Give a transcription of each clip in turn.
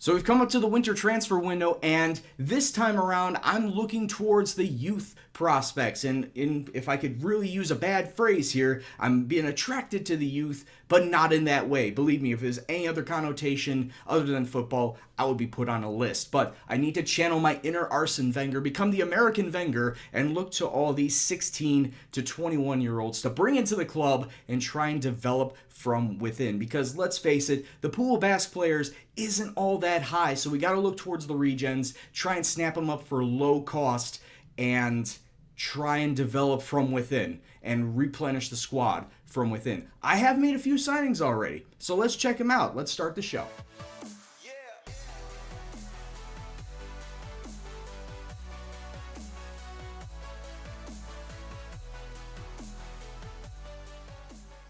So we've come up to the winter transfer window, and this time around, I'm looking towards the youth prospects. And if I could really use a bad phrase here, I'm being attracted to the youth, but not in that way. Believe me, if there's any other connotation other than football, I would be put on a list. But I need to channel my inner Arsene Wenger, become the American Wenger, and look to all these 16 to 21-year-olds to bring into the club and try and develop from within. Because let's face it, the pool of Basque players isn't all that high, so we got to look towards the regens, try and snap them up for low cost, and try and develop from within and replenish the squad from within. I have made a few signings already, so let's check them out. Let's start the show.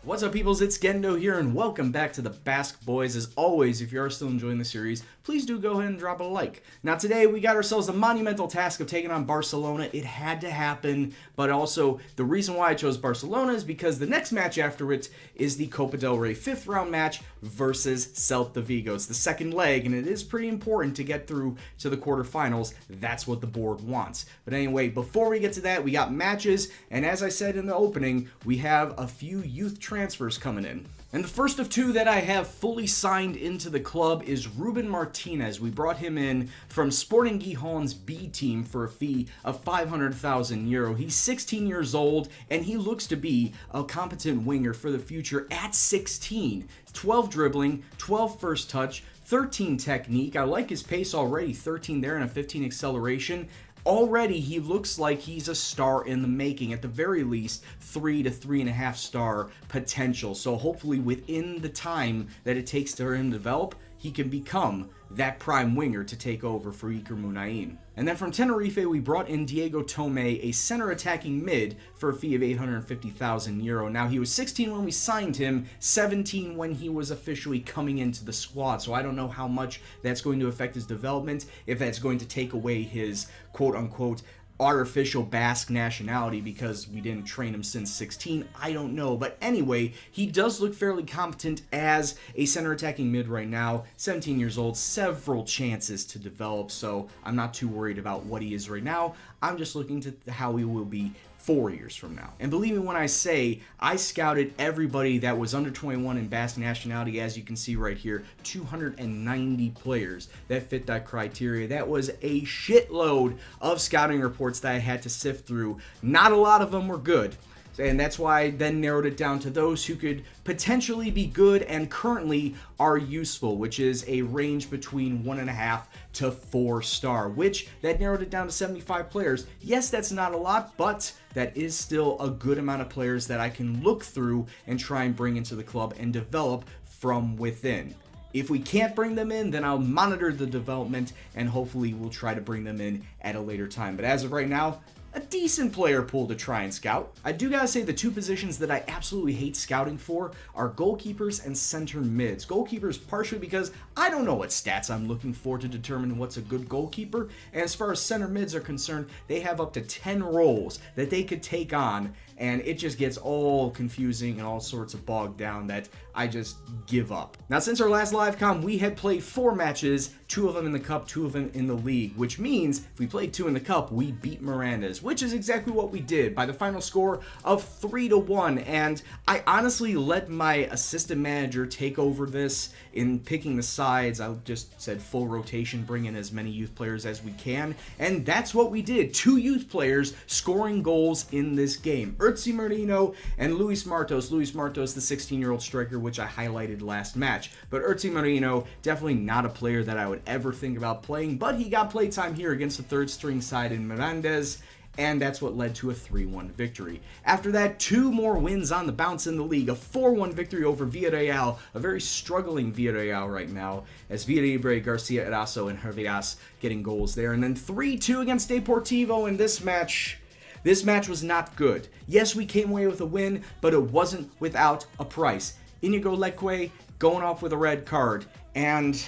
What's up, peoples? It's Gendo here, and welcome back to the Basque Boys. As always, if you are still enjoying the series, please do go ahead and drop a like. Now, today we got ourselves the monumental task of taking on Barcelona. It had to happen, but also the reason why I chose Barcelona is because the next match after it is the Copa del Rey 5th round match versus Celta Vigo. It's the second leg, and it is pretty important to get through to the quarterfinals. That's what the board wants. But anyway, before we get to that, we got matches, and as I said in the opening, we have a few youth transfers coming in. And the first of two that I have fully signed into the club is Ruben Martinez. We brought him in from Sporting Gijón's B team for a fee of €500,000. He's 16 years old, and he looks to be a competent winger for the future at 16. 12 dribbling, 12 first touch, 13 technique. I like his pace already, 13 there and a 15 acceleration. Already, he looks like he's a star in the making, at the very least, 3 to 3.5 star potential. So hopefully within the time that it takes for him to develop, he can become that prime winger to take over for Iker Muniain. And then from Tenerife, we brought in Diego Tomé, a center attacking mid, for a fee of €850,000. Now, he was 16 when we signed him, 17 when he was officially coming into the squad. So I don't know how much that's going to affect his development, if that's going to take away his quote-unquote artificial Basque nationality because we didn't train him since 16. I don't know. But anyway, he does look fairly competent as a center attacking mid right now. 17 years old, several chances to develop, so I'm not too worried about what he is right now. I'm just looking to how he will be 4 years from now. And believe me when I say, I scouted everybody that was under 21 in Basque nationality. As you can see right here, 290 players that fit that criteria. That was a shitload of scouting reports that I had to sift through. Not a lot of them were good. And that's why I then narrowed it down to those who could potentially be good and currently are useful, which is a range between 1.5 to 4 star, which that narrowed it down to 75 players. Yes, that's not a lot, but that is still a good amount of players that I can look through and try and bring into the club and develop from within. If we can't bring them in, then I'll monitor the development and hopefully we'll try to bring them in at a later time. But as of right now, a decent player pool to try and scout. I do gotta say the two positions that I absolutely hate scouting for are goalkeepers and center mids. Goalkeepers partially because I don't know what stats I'm looking for to determine what's a good goalkeeper, and as far as center mids are concerned, they have up to 10 roles that they could take on, and it just gets all confusing and all sorts of bogged down that I just give up. Now, since our last live com, we had played 4 matches, 2 of them in the cup, 2 of them in the league, which means if we played 2 in the cup, we beat Miranda's, which is exactly what we did by the final score of 3-1. And I honestly let my assistant manager take over this in picking the sides. I just said full rotation, bring in as many youth players as we can, and that's what we did. 2 youth players scoring goals in this game. Urtzi Marino and Luis Martos. Luis Martos, the 16-year-old striker, which I highlighted last match. But Urtzi Marino, definitely not a player that I would ever think about playing, but he got playtime here against the third-string side in Miranda's, and that's what led to a 3-1 victory. After that, 2 more wins on the bounce in the league. A 4-1 victory over Villarreal, a very struggling Villarreal right now, as Villalibre, Garcia Eraso, and Herveas getting goals there. And then 3-2 against Deportivo in this match. This match was not good. Yes, we came away with a win, but it wasn't without a price. Inigo Leque going off with a red card, and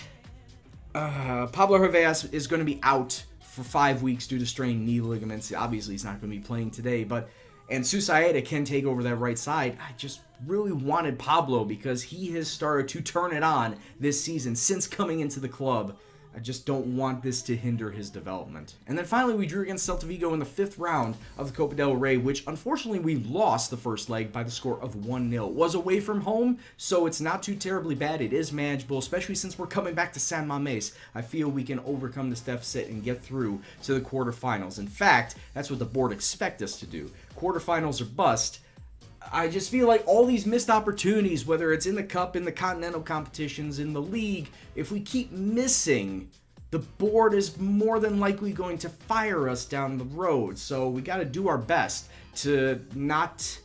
Pablo Herveas is going to be out for 5 weeks due to strained knee ligaments. Obviously, he's not going to be playing today, but and Susaeta can take over that right side. I just really wanted Pablo because he has started to turn it on this season since coming into the club. I just don't want this to hinder his development. And then finally, we drew against Celta Vigo in the 5th round of the Copa del Rey, which unfortunately we lost the first leg by the score of 1-0. It was away from home, so it's not too terribly bad. It is manageable, especially since we're coming back to San Mamés. I feel we can overcome this deficit and get through to the quarterfinals. In fact, that's what the board expect us to do. Quarterfinals or bust. I just feel like all these missed opportunities, whether it's in the cup, in the continental competitions, in the league, if we keep missing, the board is more than likely going to fire us down the road. So we got to do our best to not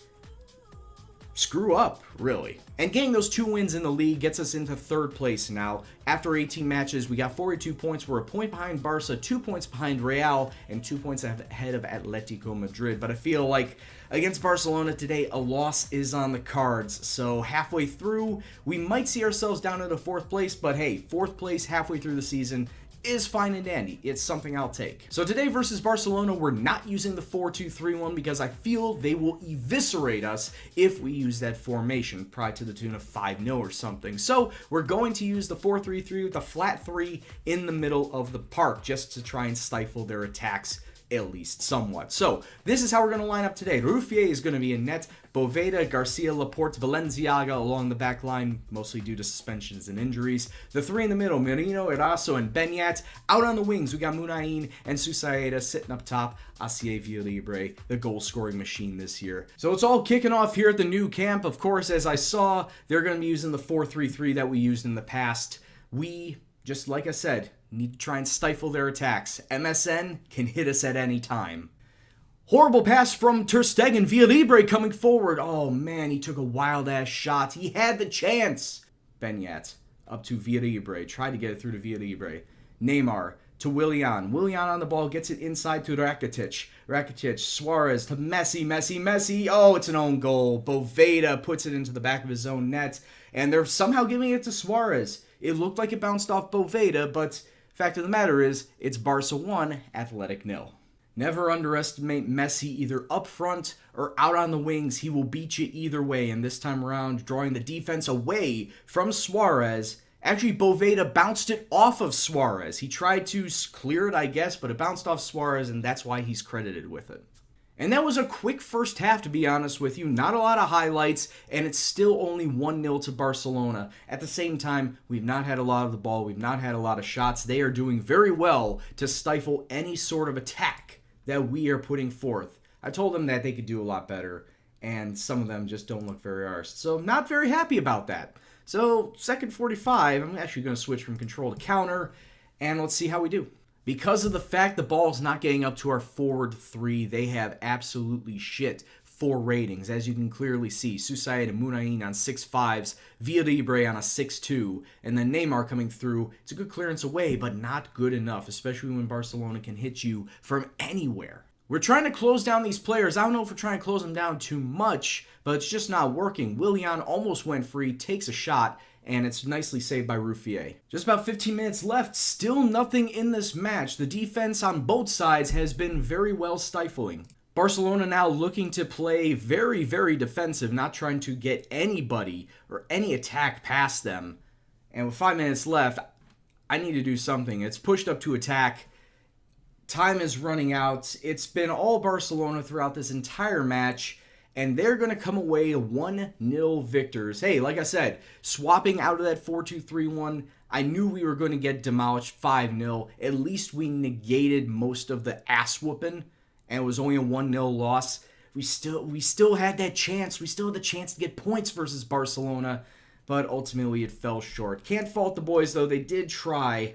screw up, really. And getting those 2 wins in the league gets us into 3rd place now. After 18 matches, we got 42 points. We're a point behind Barca, 2 points behind Real, and 2 points ahead of Atletico Madrid. But I feel like against Barcelona today, a loss is on the cards. So halfway through, we might see ourselves down into 4th place. But hey, 4th place halfway through the season is fine and dandy. It's something I'll take. So today versus Barcelona, we're not using the 4-2-3-1 because I feel they will eviscerate us if we use that formation, probably to the tune of 5-0 or something. So we're going to use the 4-3-3 with a flat 3 in the middle of the park just to try and stifle their attacks at least somewhat. So this is how we're going to line up today. Ruffier is going to be in net. Boveda, Garcia, Laporte, Valenciaga along the back line, mostly due to suspensions and injuries. The 3 in the middle, Merino, Eraso, and Benyat. Out on the wings, we got Munain and Susaeta sitting up top. Asier Villalibre, the goal-scoring machine this year. So it's all kicking off here at the new camp. Of course, as I saw, they're going to be using the 4-3-3 that we used in the past. We, just like I said, need to try and stifle their attacks. MSN can hit us at any time. Horrible pass from Ter Stegen. Villalibre coming forward. Oh man, he took a wild-ass shot. He had the chance. Benyat up to Villalibre. Tried to get it through to Villalibre. Neymar to Willian. Willian on the ball. Gets it inside to Rakitic. Rakitic. Suarez to Messi. Oh, it's an own goal. Boveda puts it into the back of his own net. And they're somehow giving it to Suarez. It looked like it bounced off Boveda, but fact of the matter is, it's Barca 1, Athletic 0. Never underestimate Messi either up front or out on the wings. He will beat you either way, and this time around, drawing the defense away from Suarez. Actually, Boveda bounced it off of Suarez. He tried to clear it, I guess, but it bounced off Suarez, and that's why he's credited with it. And that was a quick first half, to be honest with you. Not a lot of highlights, and it's still only 1-0 to Barcelona. At the same time, we've not had a lot of the ball. We've not had a lot of shots. They are doing very well to stifle any sort of attack that we are putting forth. I told them that they could do a lot better, and some of them just don't look very arsed. So not very happy about that. So second 45, I'm actually going to switch from control to counter, and let's see how we do. Because of the fact the ball's not getting up to our forward 3, they have absolutely shit 4 ratings, as you can clearly see. Susaeta and Munain on 6.5s, Villalibre on a 6.2, and then Neymar coming through. It's a good clearance away, but not good enough, especially when Barcelona can hit you from anywhere. We're trying to close down these players. I don't know if we're trying to close them down too much, but it's just not working. Willian almost went free, takes a shot, and it's nicely saved by Ruffier. Just about 15 minutes left, still nothing in this match. The defense on both sides has been very well stifling. Barcelona now looking to play very, very defensive, not trying to get anybody or any attack past them. And with 5 minutes left, I need to do something. It's pushed up to attack. Time is running out. It's been all Barcelona throughout this entire match, and they're going to come away 1-0 victors. Hey, like I said, swapping out of that 4-2-3-1, I knew we were going to get demolished 5-0. At least we negated most of the ass-whooping, and it was only a 1-0 loss. We still had that chance. We still had the chance to get points versus Barcelona, but ultimately it fell short. Can't fault the boys, though. They did try.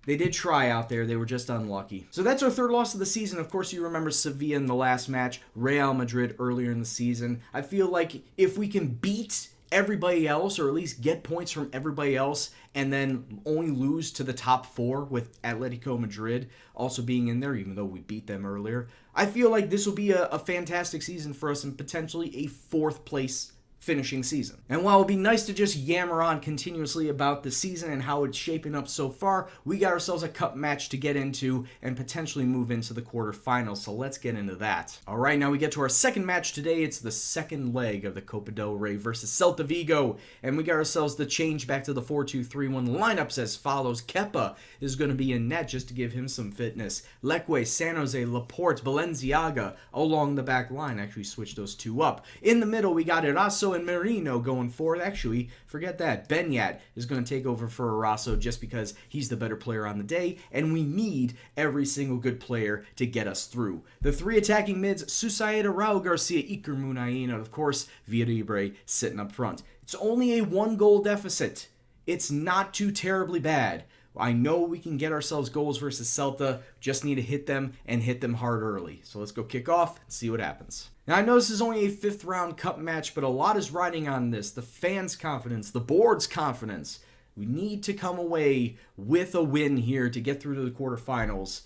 They did try out there. They were just unlucky. So that's our third loss of the season. Of course, you remember Sevilla in the last match, Real Madrid earlier in the season. I feel like if we can beat everybody else, or at least get points from everybody else, and then only lose to the top 4 with Atletico Madrid also being in there, even though we beat them earlier, I feel like this will be a fantastic season for us and potentially a 4th place finishing season. And while it would be nice to just yammer on continuously about the season and how it's shaping up so far, we got ourselves a cup match to get into and potentially move into the quarterfinals, so let's get into that. Alright, now we get to our second match today. It's the second leg of the Copa del Rey versus Celta Vigo, and we got ourselves the change back to the 4-2-3-1 lineups as follows. Kepa is going to be in net just to give him some fitness. Leque, San Jose, Laporte, Balenciaga along the back line. Actually switch those two up. In the middle, we got Eraso and Merino going forward. Actually, forget that. Benyat is going to take over for Eraso just because he's the better player on the day, and we need every single good player to get us through. The three attacking mids, Susaeta, Raul Garcia, Iker Muniain, and of course, Villalibre sitting up front. It's only a 1-goal deficit. It's not too terribly bad. I know we can get ourselves goals versus Celta, just need to hit them and hit them hard early. So let's go kick off and see what happens. Now I know this is only a 5th round cup match, but a lot is riding on this. The fans' confidence, the board's confidence. We need to come away with a win here to get through to the quarterfinals,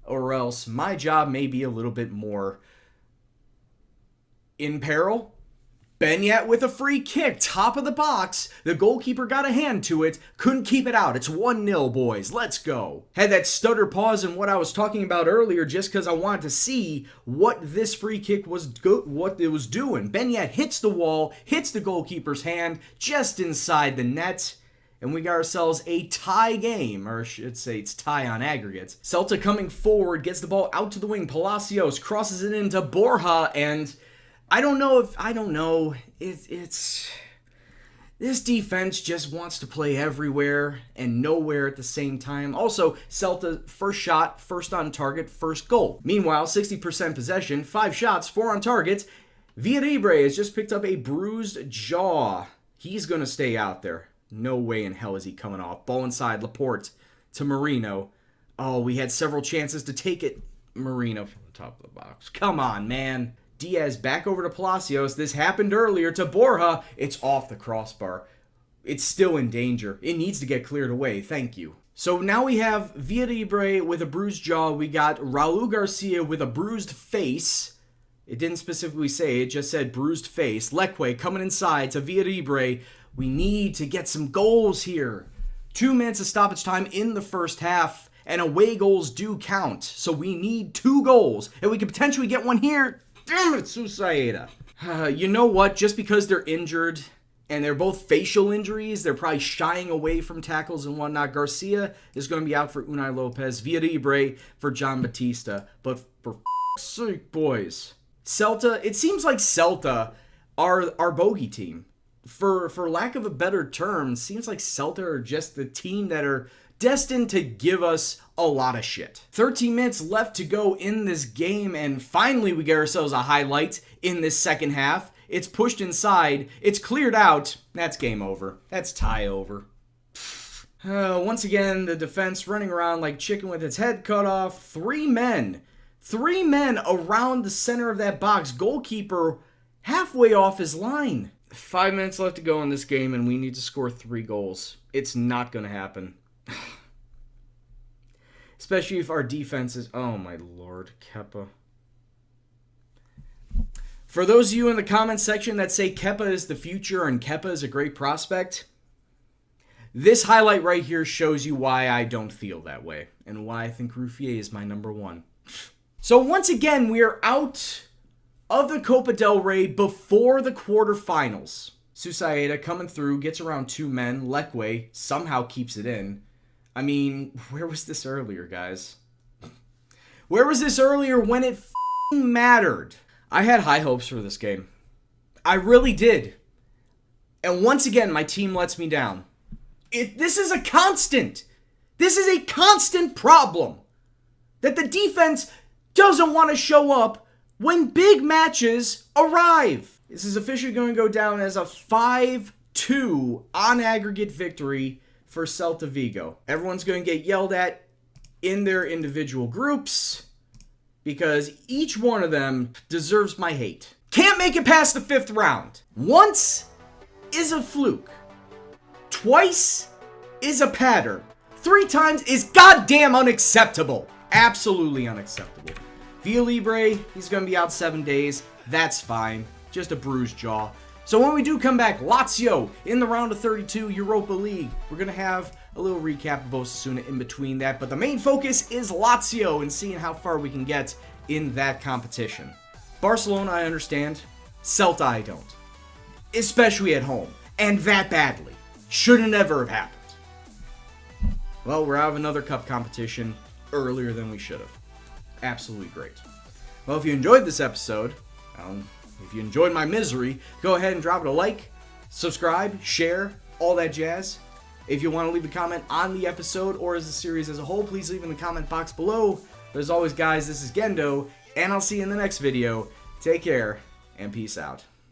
or else my job may be a little bit more in peril. Benyat with a free kick, top of the box. The goalkeeper got a hand to it, couldn't keep it out. It's 1-0, boys. Let's go. Had that stutter pause in what I was talking about earlier just because I wanted to see what this free kick was what it was doing. Benyat hits the wall, hits the goalkeeper's hand just inside the net. And we got ourselves a tie game, or I should say it's tie on aggregates. Celta coming forward, gets the ball out to the wing. Palacios crosses it into Borja, and I don't know. It's this defense just wants to play everywhere and nowhere at the same time. Also, Celta, first shot, first on target, first goal. Meanwhile, 60% possession, 5 shots, 4 on target. Villalibre has just picked up a bruised jaw. He's going to stay out there. No way in hell is he coming off. Ball inside, Laporte to Merino. Oh, we had several chances to take it. Merino from the top of the box. Come on, man. Diaz back over to Palacios. This happened earlier to Borja. It's off the crossbar. It's still in danger. It needs to get cleared away. Thank you. So now we have Villalibre with a bruised jaw. We got Raul Garcia with a bruised face. It didn't specifically say. It just said bruised face. Leque coming inside to Villalibre. We need to get some goals here. 2 minutes of stoppage time in the first half. And away goals do count. So we need 2 goals. And we could potentially get one here. Damn it, Susaeta. You know what? Just because they're injured, and they're both facial injuries, they're probably shying away from tackles and whatnot. Garcia is going to be out for Unai Lopez. Villalibre for John Batista. But for sake, boys. Celta, it seems like Celta are our bogey team. For lack of a better term, it seems like Celta are just the team that are destined to give us a lot of shit. 13 minutes left to go in this game, and finally we get ourselves a highlight in this second half. It's pushed inside. It's cleared out. That's game over. That's tie over. Once again, the defense running around like chicken with its head cut off. 3 men. 3 men around the center of that box. Goalkeeper halfway off his line. 5 minutes left to go in this game, and we need to score 3 goals. It's not going to happen. Especially if our defense is... Oh, my Lord. Kepa. For those of you in the comment section that say Kepa is the future and Kepa is a great prospect, this highlight right here shows you why I don't feel that way and why I think Ruffier is my number 1. So once again, we are out of the Copa del Rey before the quarterfinals. Susaeta coming through, gets around 2 men. Leque somehow keeps it in. I mean, where was this earlier, guys? Where was this earlier when it f***ing mattered? I had high hopes for this game. I really did. And once again, my team lets me down. This is a constant. This is a constant problem. That the defense doesn't want to show up when big matches arrive. This is officially going to go down as a 5-2 on aggregate victory for Celta Vigo. Everyone's going to get yelled at in their individual groups because each one of them deserves my hate. Can't make it past the 5th round. Once is a fluke. Twice is a pattern. 3 times is goddamn unacceptable. Absolutely unacceptable. Villalibre, he's going to be out 7 days. That's fine. Just a bruised jaw. So when we do come back, Lazio in the round of 32 Europa League. We're going to have a little recap of Osasuna in between that, but the main focus is Lazio and seeing how far we can get in that competition. Barcelona, I understand. Celta, I don't. Especially at home. And that badly. Shouldn't ever have happened. Well, we're out of another cup competition earlier than we should have. Absolutely great. Well, if you enjoyed this episode, if you enjoyed my misery, go ahead and drop it a like, subscribe, share, all that jazz. If you want to leave a comment on the episode or as the series as a whole, please leave in the comment box below. But as always, guys, this is Gendo, and I'll see you in the next video. Take care, and peace out.